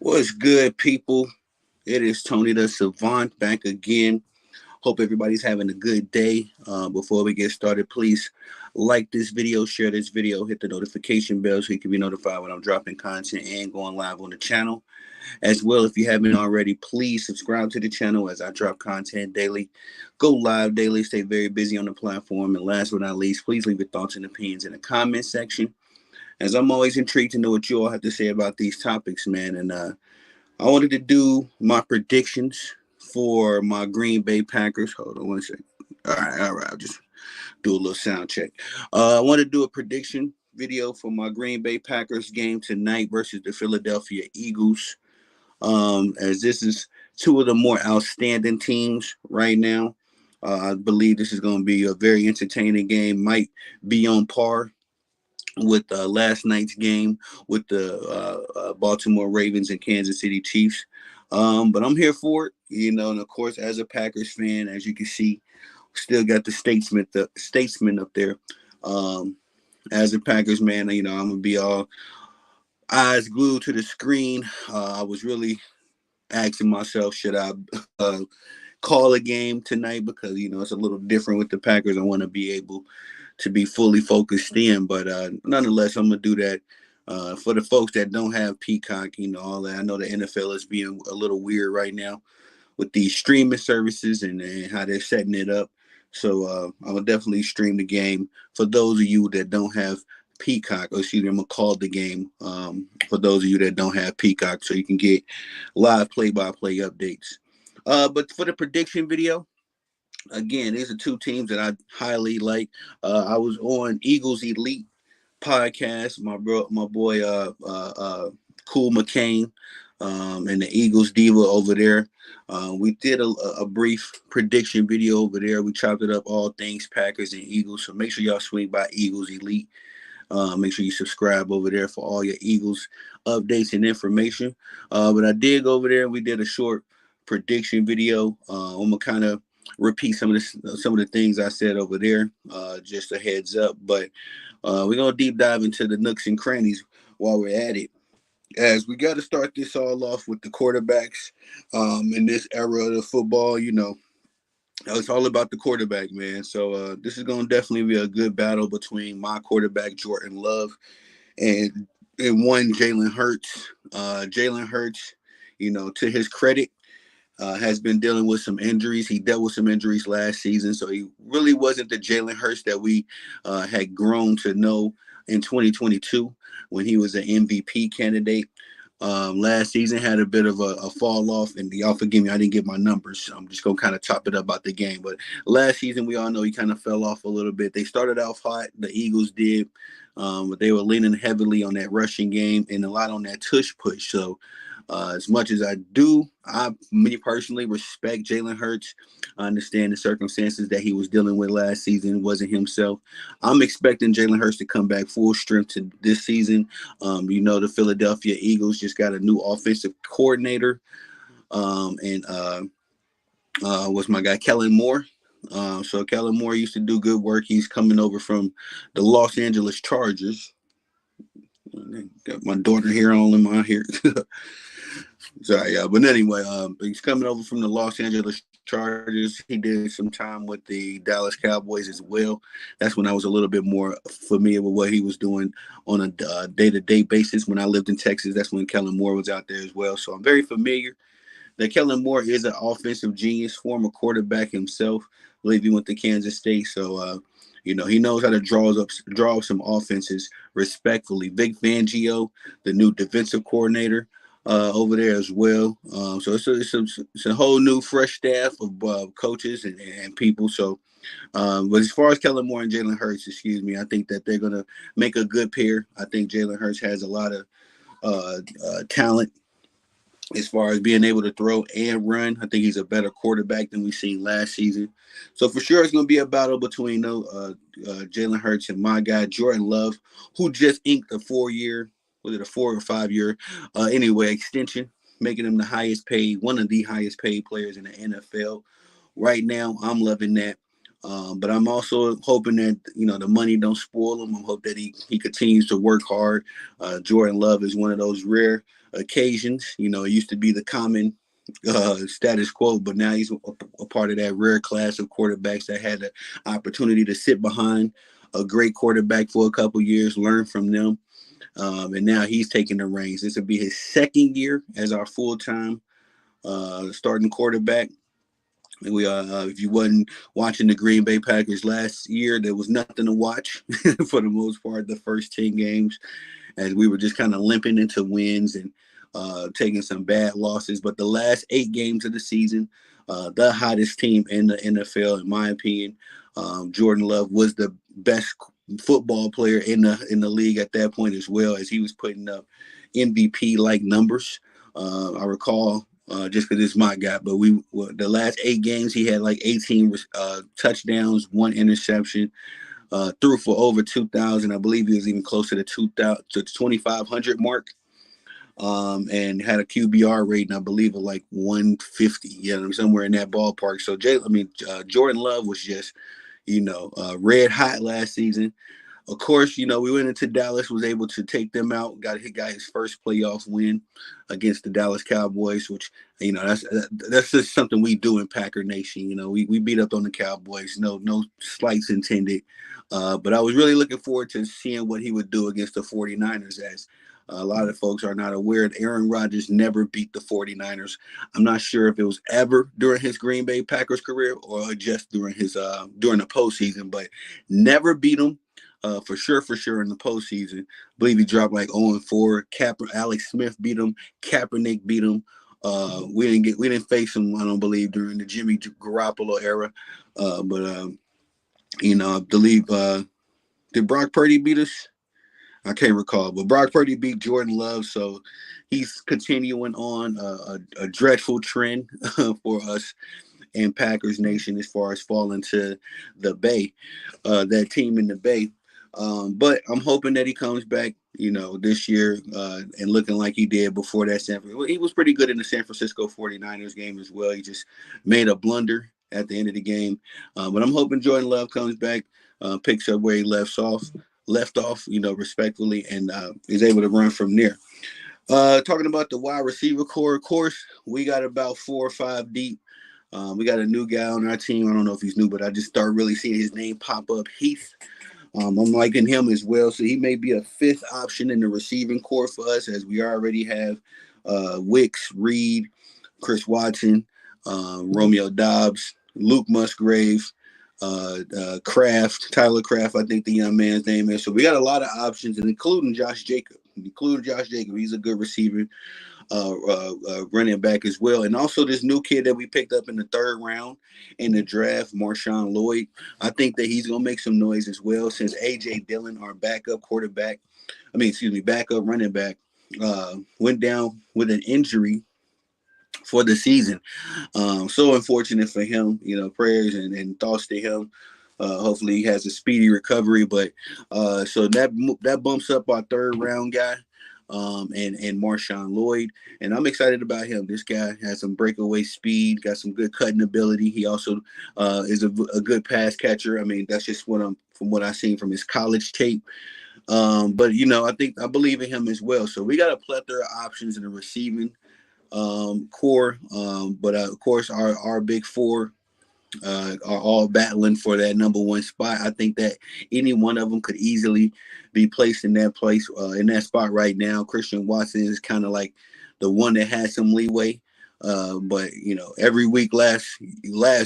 What's good, people? It is Tony the Savant back again. Hope everybody's having a good day. Before we get started, please like this video, share this video, hit the notification bell so you can be notified when I'm dropping content and going live on the channel. As well, if you haven't already, please subscribe to the channel as I drop content daily, go live daily, stay very busy on the platform. And last but not least, please leave your thoughts and opinions in the comment section, as I'm always intrigued to know what you all have to say about these topics, man. And I wanted to do my predictions for my Green Bay Packers. Hold on one second. All right. I'll just do a little sound check. I want to do a prediction video for my Green Bay Packers game tonight versus the Philadelphia Eagles. As this is two of the more outstanding teams right now. I believe this is going to be a very entertaining game. Might be on par with last night's game with the Baltimore Ravens and Kansas City Chiefs. But I'm here for it, and of course, as a Packers fan, as you can see, still got the statesman up there. Um, as a Packers man, I'm gonna be all eyes glued to the screen. I was really asking myself, should I uh, call a game tonight, because it's a little different with the Packers. I want to be able to be fully focused in, but nonetheless, I'm gonna do that. For the folks that don't have Peacock, all that. I know the NFL is being a little weird right now with these streaming services and how they're setting it up. So I will definitely stream the game for those of you that don't have Peacock. Or excuse me, I'm gonna call the game for those of you that don't have Peacock, so you can get live play-by-play updates. But for the prediction video, again, these are two teams that I highly like. I was on Eagles Elite podcast. My boy, Cool McCain, and the Eagles Diva over there. We did a brief prediction video over there. We chopped it up, all things Packers and Eagles. So make sure y'all swing by Eagles Elite. Make sure you subscribe over there for all your Eagles updates and information. But I did go over there and we did a short prediction video. I'm gonna kind of repeat some of the things I said over there. Just a heads up, but we're gonna deep dive into the nooks and crannies while we're at it. As we got to start this all off with the quarterbacks in this era of the football, it's all about the quarterback, man. So this is going to definitely be a good battle between my quarterback, Jordan Love, and one Jalen Hurts. Jalen Hurts, to his credit, has been dealing with some injuries. He dealt with some injuries last season, so he really wasn't the Jalen Hurts that we had grown to know in 2022 when he was an MVP candidate. Last season had a bit of a fall off, and y'all forgive me, I didn't get my numbers. So I'm just gonna kind of chop it up about the game. But last season, we all know he kind of fell off a little bit. They started off hot, the Eagles did, but they were leaning heavily on that rushing game and a lot on that tush push. So as much as me personally respect Jalen Hurts. I understand the circumstances that he was dealing with last season wasn't himself. I'm expecting Jalen Hurts to come back full strength to this season. The Philadelphia Eagles just got a new offensive coordinator, and was my guy Kellen Moore. So Kellen Moore used to do good work. He's coming over from the Los Angeles Chargers. Got my daughter here all in my hair. Sorry, yeah. But anyway, he's coming over from the Los Angeles Chargers. He did some time with the Dallas Cowboys as well. That's when I was a little bit more familiar with what he was doing on a day-to-day basis. When I lived in Texas, that's when Kellen Moore was out there as well. So I'm very familiar that Kellen Moore is an offensive genius, former quarterback himself. I believe he went to Kansas State. So, he knows how to draw up some offenses respectfully. Vic Fangio, the new defensive coordinator, over there as well. So it's a whole new, fresh staff of coaches and people. So, but as far as Kellen Moore and Jalen Hurts, excuse me, I think that they're going to make a good pair. I think Jalen Hurts has a lot of talent as far as being able to throw and run. I think he's a better quarterback than we've seen last season. So for sure, it's going to be a battle between Jalen Hurts and my guy, Jordan Love, who just inked a 4-year, was it a 4 or 5-year, extension, making him the highest paid, one of the highest paid players in the NFL. Right now, I'm loving that. But I'm also hoping that the money don't spoil him. I hope that he continues to work hard. Jordan Love is one of those rare occasions. It used to be the common status quo, but now he's a part of that rare class of quarterbacks that had the opportunity to sit behind a great quarterback for a couple years, learn from them, and now he's taking the reins. This will be his second year as our full-time starting quarterback. We if you wasn't watching the Green Bay Packers last year, there was nothing to watch for the most part. The first 10 games, as we were just kind of limping into wins and taking some bad losses. But the last 8 games of the season, the hottest team in the NFL, in my opinion. Jordan Love was the best football player in the league at that point, as well as he was putting up MVP like numbers. I recall. Just because it's my guy, but the last 8 games he had like 18 touchdowns, 1 interception, threw for over 2,000. I believe he was even closer to 2,000 to 2,500 mark, and had a QBR rating I believe of like 150, somewhere in that ballpark. So Jordan Love was just red hot last season. Of course, we went into Dallas, was able to take them out, got his first playoff win against the Dallas Cowboys, which, that's just something we do in Packer Nation. We beat up on the Cowboys, no slights intended. But I was really looking forward to seeing what he would do against the 49ers, as a lot of folks are not aware that Aaron Rodgers never beat the 49ers. I'm not sure if it was ever during his Green Bay Packers career or just during during the postseason, but never beat them. For sure in the postseason. I believe he dropped like 0-4. Alex Smith beat him. Kaepernick beat him. We didn't face him, I don't believe, during the Jimmy Garoppolo era. But I believe did Brock Purdy beat us? I can't recall, but Brock Purdy beat Jordan Love, so he's continuing on a dreadful trend for us in Packers Nation as far as falling to the Bay, that team in the Bay. But I'm hoping that he comes back, this year and looking like he did before that. He was pretty good in the San Francisco 49ers game as well. He just made a blunder at the end of the game. But I'm hoping Jordan Love comes back, picks up where he left off, respectfully, and is able to run from there. Talking about the wide receiver core, of course, we got about 4 or 5 deep. We got a new guy on our team. I don't know if he's new, but I just started really seeing his name pop up, Heath. I'm liking him as well. So he may be a 5th option in the receiving core for us, as we already have Wicks, Reed, Chris Watson, Romeo Dobbs, Luke Musgrave, Tyler Kraft, I think the young man's name is. So we got a lot of options, and including Josh Jacob. He's a good receiver, running back as well. And also this new kid that we picked up in the 3rd round in the draft, Marshawn Lloyd. I think that he's going to make some noise as well, since A.J. Dillon, our backup running back, went down with an injury for the season. So unfortunate for him, prayers and thoughts to him. Hopefully he has a speedy recovery, but so that bumps up our 3rd round guy, and Marshawn Lloyd, and I'm excited about him. This guy has some breakaway speed, got some good cutting ability. He also is a good pass catcher. I mean, that's just from what I've seen from his college tape. But I believe in him as well. So we got a plethora of options in the receiving core, but of course our big 4 are all battling for that number 1 spot. I think that any one of them could easily be placed in that place, in that spot right now. Christian Watson is kind of like the one that has some leeway. But every week last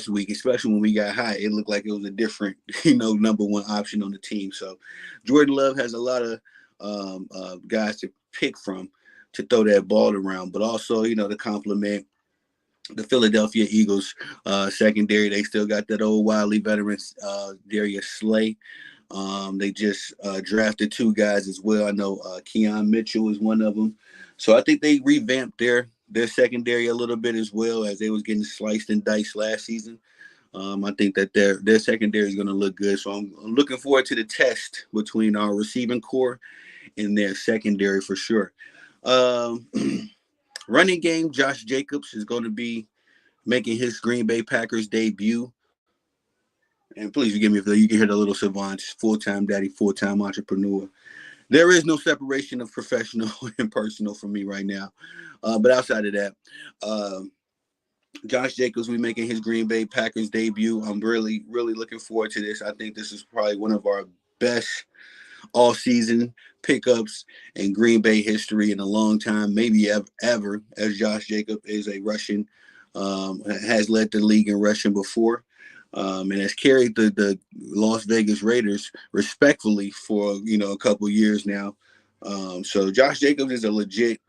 week, especially when we got high, it looked like it was a different, number 1 option on the team. So Jordan Love has a lot of guys to pick from to throw that ball around, but also, to complement the Philadelphia Eagles secondary. They still got that old wily veteran, Darius Slay. They just drafted 2 guys as well. I know Keon Mitchell is one of them. So I think they revamped their secondary a little bit as well, as they was getting sliced and diced last season. I think that their secondary is going to look good. So I'm looking forward to the test between our receiving core and their secondary for sure. Running game, Josh Jacobs is going to be making his Green Bay Packers debut. And please forgive me if you can hear the little savant, full-time daddy, full-time entrepreneur. There is no separation of professional and personal for me right now. But outside of that, uh, Josh Jacobs, we making his Green Bay Packers debut. I'm really, really looking forward to this. I think this is probably one of our best all-season pickups in Green Bay history in a long time, maybe ever, as Josh Jacobs is a Russian, has led the league in rushing before, and has carried the Las Vegas Raiders respectfully for a couple years now. So Josh Jacobs is a legit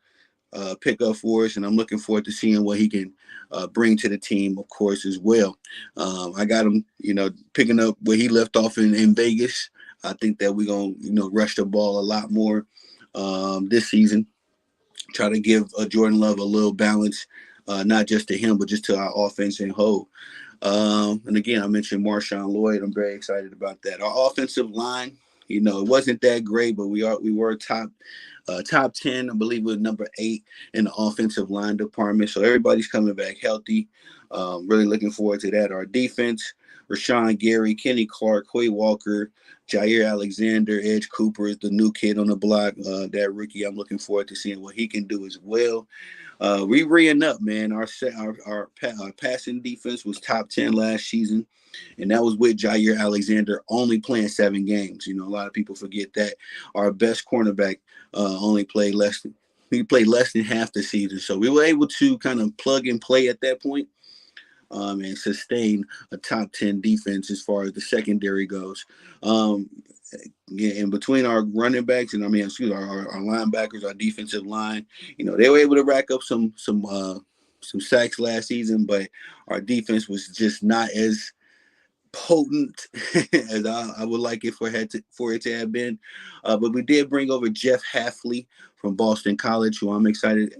pickup for us, and I'm looking forward to seeing what he can bring to the team, of course, as well. I got him, picking up where he left off in Vegas. I think that we're going to, rush the ball a lot more this season. Try to give Jordan Love a little balance, not just to him, but just to our offense in whole. And again, I mentioned Marshawn Lloyd. I'm very excited about that. Our offensive line, it wasn't that great, but we were top 10. I believe we're number 8 in the offensive line department. So everybody's coming back healthy. Really looking forward to that. Our defense, Rashawn Gary, Kenny Clark, Quay Walker, Jair Alexander, Edge Cooper is the new kid on the block. That rookie, I'm looking forward to seeing what he can do as well. We reing up, man. Our passing defense was top 10 last season, and that was with Jair Alexander only playing 7 games. A lot of people forget that. Our best cornerback only played less than half the season. So we were able to kind of plug and play at that point, and sustain a top 10 defense as far as the secondary goes. In between our running backs and our linebackers, our defensive line, they were able to rack up some sacks last season, but our defense was just not as potent as I would like it for it to have been. But we did bring over Jeff Hafley from Boston College, who I'm excited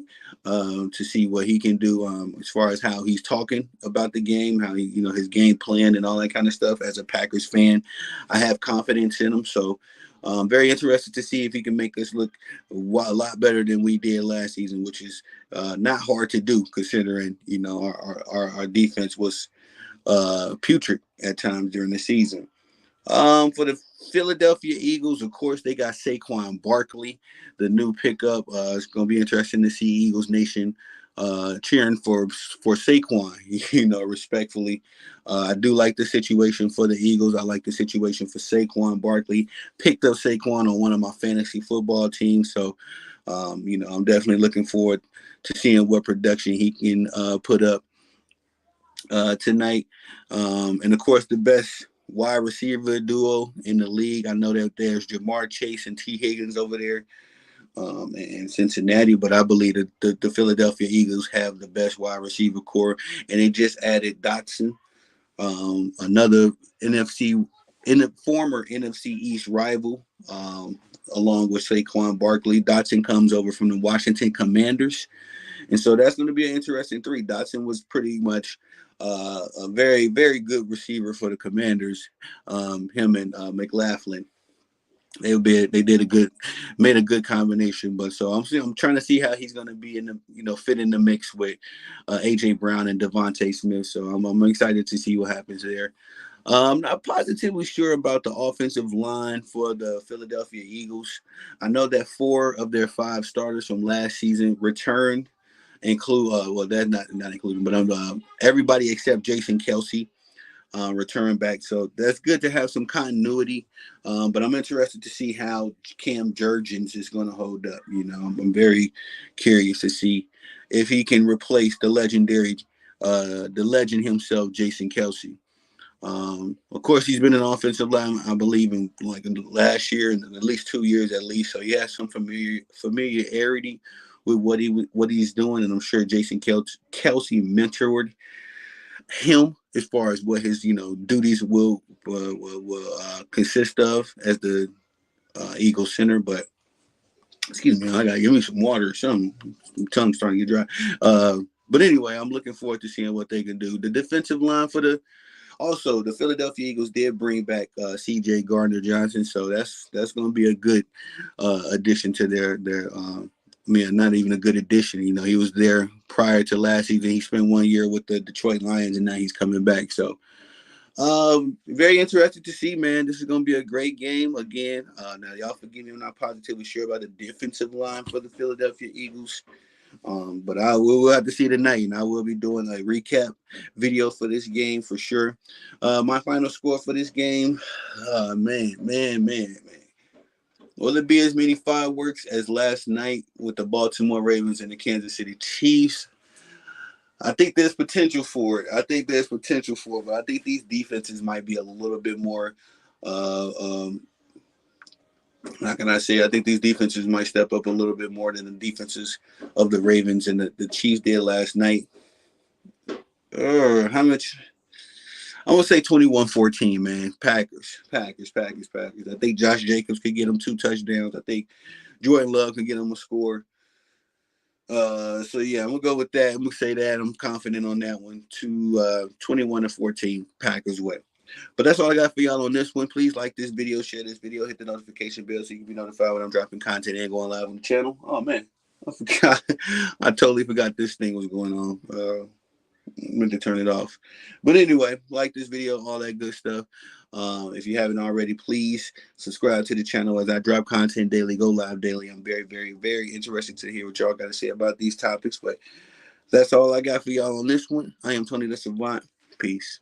to see what he can do as far as how he's talking about the game, how he, his game plan and all that kind of stuff. As a Packers fan, I have confidence in him. So I'm very interested to see if he can make us look a lot better than we did last season, which is not hard to do considering, our defense was putrid at times during the season. For the Philadelphia Eagles, of course, they got Saquon Barkley, the new pickup. It's going to be interesting to see Eagles Nation cheering for Saquon, respectfully. I do like the situation for the Eagles. I like the situation for Saquon Barkley. Picked up Saquon on one of my fantasy football teams. So, I'm definitely looking forward to seeing what production he can put up tonight. And, of course, the best wide receiver duo in the league. I know that there's Jamar Chase and T. Higgins over there in Cincinnati, but I believe that the Philadelphia Eagles have the best wide receiver core, and they just added Dotson, another former NFC East rival, along with Saquon Barkley. Dotson comes over from the Washington Commanders, and so that's going to be an interesting 3. Dotson was pretty much a very, very good receiver for the Commanders. Him and McLaughlin, made a good combination. But so I'm trying to see how he's going to be fit in the mix with AJ Brown and Devontae Smith. So I'm excited to see what happens there. I'm not positively sure about the offensive line for the Philadelphia Eagles. I know that 4 of their 5 starters from last season returned. That's not including, but everybody except Jason Kelce return back. So that's good to have some continuity. But I'm interested to see how Cam Jurgens is going to hold up. I'm very curious to see if he can replace the legend himself, Jason Kelce. Of course, he's been an offensive line, I believe, in the last year and at least 2 years at least. So he has some familiarity with what he's doing, and I'm sure Jason Kelce mentored him as far as what his duties will consist of as the Eagles center. But excuse me, I gotta give me some water or something. Tongue's starting to get dry. But anyway, I'm looking forward to seeing what they can do. The defensive line the Philadelphia Eagles did bring back C.J. Gardner-Johnson, so that's going to be a good addition to their not even a good addition. He was there prior to last season. He spent 1 year with the Detroit Lions, and now he's coming back. So Very interested to see, man. This is gonna be a great game again. Now y'all forgive me, I'm not positively sure about the defensive line for the Philadelphia Eagles. But I will have to see tonight, and I will be doing a recap video for this game for sure. My final score for this game, man. Will it be as many fireworks as last night with the Baltimore Ravens and the Kansas City Chiefs? I think there's potential for it. But I think these defenses might be a little bit more. How can I say? I think these defenses might step up a little bit more than the defenses of the Ravens and the Chiefs did last night. How much? I would say 21-14, man. Packers. I think Josh Jacobs could get them 2 touchdowns. I think Jordan Love can get them a score. So yeah, I'm gonna go with that. I'm gonna say that. I'm confident on that one. 21-14, Packers way. But that's all I got for y'all on this one. Please like this video, share this video, hit the notification bell so you can be notified when I'm dropping content and going live on the channel. Oh man, I forgot. I totally forgot this thing was going on. Meant to turn it off. But anyway, like this video, all that good stuff. If you haven't already, please subscribe to the channel as I drop content daily, go live daily. I'm very, very, very interested to hear what y'all got to say about these topics. But that's all I got for y'all on this one. I am Tony the Savant. Peace.